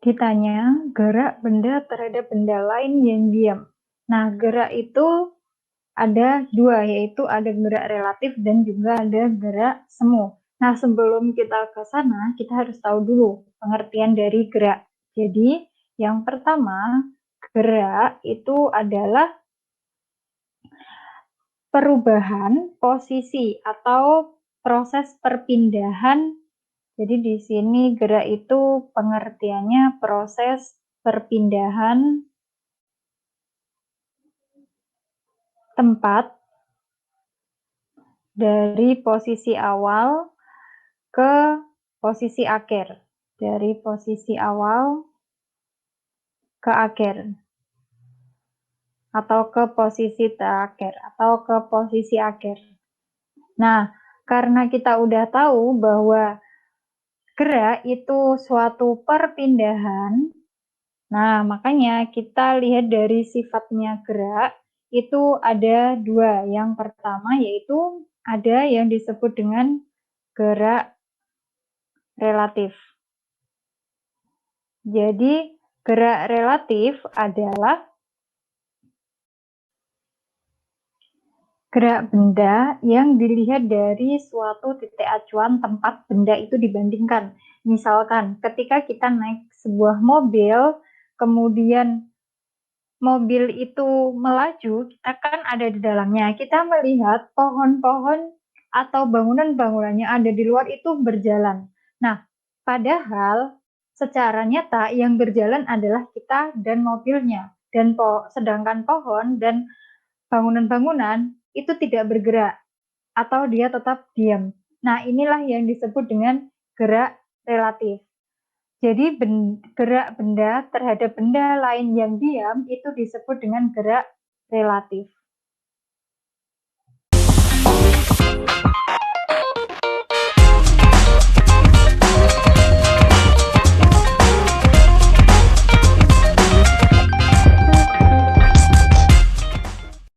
Ditanya gerak benda terhadap benda lain yang diam. Nah, gerak itu ada dua, yaitu ada gerak relatif dan juga ada gerak semu. Nah, sebelum kita ke sana, kita harus tahu dulu pengertian dari gerak. Jadi, yang pertama, gerak itu adalah perubahan posisi atau proses perpindahan. Jadi di sini gerak itu pengertiannya proses perpindahan tempat dari posisi awal ke posisi akhir. Dari posisi awal ke akhir. Atau ke posisi terakhir. Atau ke posisi akhir. Nah, karena kita udah tahu bahwa gerak itu suatu perpindahan, nah makanya kita lihat dari sifatnya gerak, itu ada dua. Yang pertama yaitu ada yang disebut dengan gerak relatif. Jadi gerak relatif adalah gerak benda yang dilihat dari suatu titik acuan tempat benda itu dibandingkan. Misalkan ketika kita naik sebuah mobil, kemudian mobil itu melaju, kita kan ada di dalamnya. Kita melihat pohon-pohon atau bangunan-bangunan yang ada di luar itu berjalan. Nah, padahal secara nyata yang berjalan adalah kita dan mobilnya. Dan sedangkan pohon dan bangunan-bangunan itu tidak bergerak atau dia tetap diam. Nah, inilah yang disebut dengan gerak relatif. Jadi gerak benda terhadap benda lain yang diam itu disebut dengan gerak relatif.